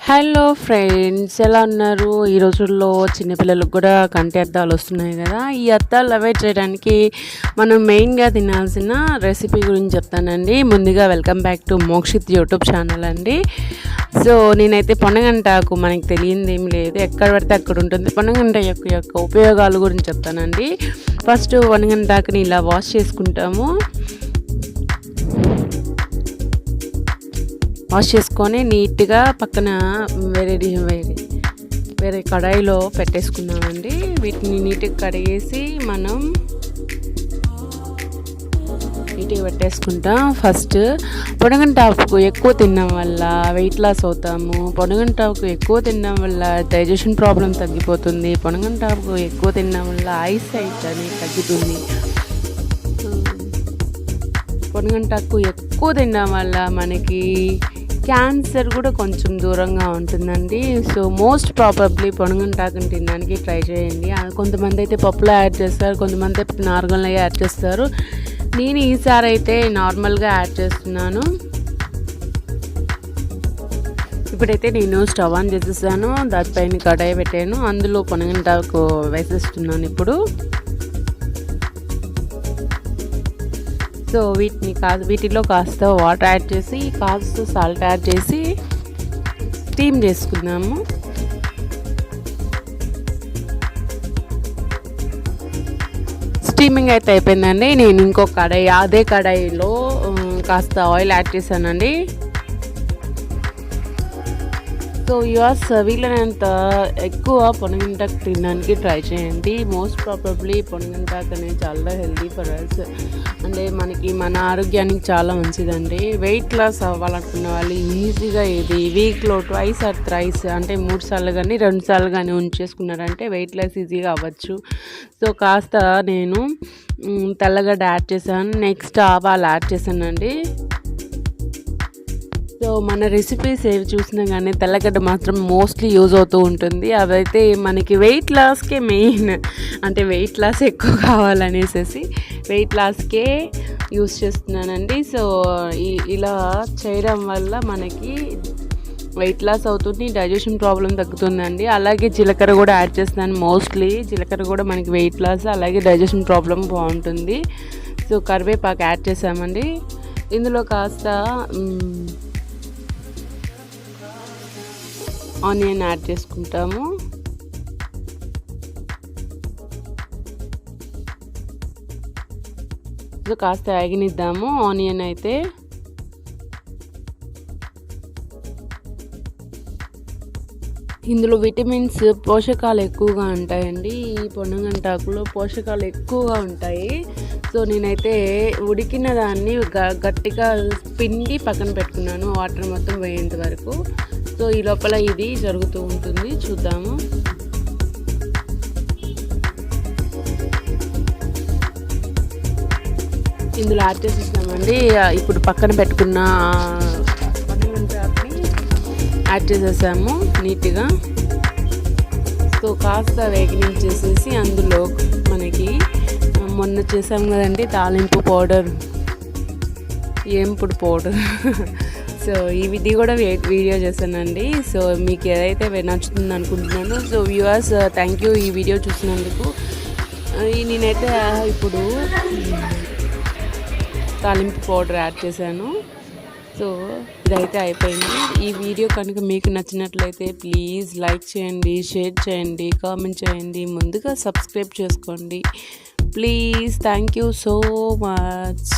Hello friends, ఎలా ఉన్నారు? ఈ రోజుల్లో చిన్నపిల్లలకు కూడా కంటి అద్దాలు వస్తున్నాయి కదా. ఈ అద్దాలు అవాయిడ్ చేయడానికి మనం మెయిన్గా తినాల్సిన రెసిపీ గురించి చెప్తానండి. ముందుగా welcome back to Mokshith YouTube channel అండి. సో నేనైతే పొన్నగంటాకు మనకి తెలియంది ఏం లేదు, ఎక్కడ పడితే అక్కడ ఉంటుంది. పొన్నగంట యొక్క ఉపయోగాల గురించి చెప్తానండి. ఫస్ట్ పొన్నగంటాకుని ఇలా వాష్ చేసుకుంటాము. వాష్ చేసుకొని నీట్గా పక్కన వేరే కడాయిలో పెట్టేసుకున్నామండి. వీటిని నీట్గా కడిగేసి మనం నీట్గా పెట్టేసుకుంటాం. ఫస్ట్ పొన్నగంటాకు ఎక్కువ తినడం వల్ల వెయిట్ లాస్ అవుతాము. పొన్నగంటాకు ఎక్కువ తినడం వల్ల డైజెషన్ ప్రాబ్లం తగ్గిపోతుంది. పొన్నగంటాకు ఎక్కువ తినడం వల్ల ఐసైట్ అనేది తగ్గుతుంది. పొన్నగంటాకు ఎక్కువ తినడం వల్ల మనకి క్యాన్సర్ కూడా కొంచెం దూరంగా ఉంటుందండి. సో మోస్ట్ ప్రాబబ్లీ పొన్నగంటాకుని తినడానికి ట్రై చేయండి. కొంతమంది అయితే పప్పులో యాడ్ చేస్తారు, కొంతమంది అయితే నార్మల్గా యాడ్ చేస్తారు. నేను ఈసారి అయితే నార్మల్గా యాడ్ చేస్తున్నాను. ఇప్పుడైతే నేను స్టవ్ ఆన్ చేసేసాను, దానిపైన కడాయి పెట్టాను, అందులో పొన్నగంటాకు వేసేస్తున్నాను ఇప్పుడు. సో వీటిలో కాస్త వాటర్ యాడ్ చేసి కాస్త సాల్ట్ యాడ్ చేసి స్టీమ్ చేసుకుందాము. స్టీమింగ్ అయితే అయిపోయిందండి. నేను ఇంకో అదే కడాయిలో కాస్త ఆయిల్ యాడ్ చేశానండి. సో యూఆర్స్ వీలైనంత ఎక్కువ పొన్నగంటాకు తినడానికి ట్రై చేయండి. మోస్ట్ ప్రాబబ్లీ పొన్నగంటాకు అనేది చాలా హెల్దీ ఫర్ అస్. అంటే మన ఆరోగ్యానికి చాలా మంచిదండి. వెయిట్ లాస్ అవ్వాలనుకున్న వాళ్ళు ఈజీగా ఇది వీక్లో ట్వైస్ ఆర్ థ్రైస్ అంటే 3 సార్లు కానీ 2 సార్లు కానీ ఉంచేసుకున్నారంటే వెయిట్ లాస్ ఈజీగా అవ్వచ్చు. సో కాస్త నేను తెల్లగడ్డ యాడ్ చేశాను, నెక్స్ట్ ఆవాలు యాడ్ చేశానండి. సో మన రెసిపీస్ ఏవి చూసినా కానీ తెల్లగడ్డ మాత్రం మోస్ట్లీ యూజ్ అవుతూ ఉంటుంది. అవైతే మనకి వెయిట్ లాస్కే మెయిన్, అంటే వెయిట్ లాస్ ఎక్కువ కావాలనేసి వెయిట్ లాస్కే యూజ్ చేస్తున్నానండి. సో ఇలా చేయడం వల్ల మనకి వెయిట్ లాస్ అవుతుంది, డైజెషన్ ప్రాబ్లం తగ్గుతుందండి. అలాగే జీలకర్ర కూడా యాడ్ చేస్తున్నాను. మోస్ట్లీ జీలకర్ర కూడా మనకి వెయిట్ లాస్ అలాగే డైజెషన్ ప్రాబ్లం బాగుంటుంది. సో కరివేపాకు యాడ్ చేసామండి. ఇందులో కాస్త ఆనియన్ యాడ్ చేసుకుంటాము. కాస్త ఆగనిద్దాము ఆనియన్ అయితే. ఇందులో విటమిన్స్ పోషకాలు ఎక్కువగా ఉంటాయండి. ఈ పొన్నగంటాకులో పోషకాలు ఎక్కువగా ఉంటాయి. సో నేనైతే ఉడికిన దాన్ని గట్టిగా పిండి పక్కన పెట్టుకున్నాను, వాటర్ మొత్తం వేయేంత వరకు. సో ఈ లోపల ఇది జరుగుతూ ఉంటుంది, చూద్దాము. ఇందులో యాడ్ చేసేసామండి. ఇప్పుడు పక్కన పెట్టుకున్న పొన్నగంటాకుని యాడ్ చేసేసాము నీట్గా. సో కాస్త వేగనించేసేసి అందులో మనకి మొన్న చేసాం కదండి తాలింపు పౌడర్, ఏంపుడు పౌడర్. సో ఇది కూడా వీడియో చేశానండి. సో మీకు ఏదైతే నచ్చుతుంది అనుకుంటున్నాను. సో వ్యూవర్స్, థ్యాంక్ యూ ఈ వీడియో చూసినందుకు. నేనైతే ఇప్పుడు తాలింపు పౌడర్ యాడ్ చేశాను. సో ఇదైతే అయిపోయింది. ఈ వీడియో కనుక మీకు నచ్చినట్లయితే ప్లీజ్ లైక్ చేయండి, షేర్ చేయండి, కామెంట్ చేయండి, ముందుగా సబ్స్క్రైబ్ చేసుకోండి please. Thank you so much.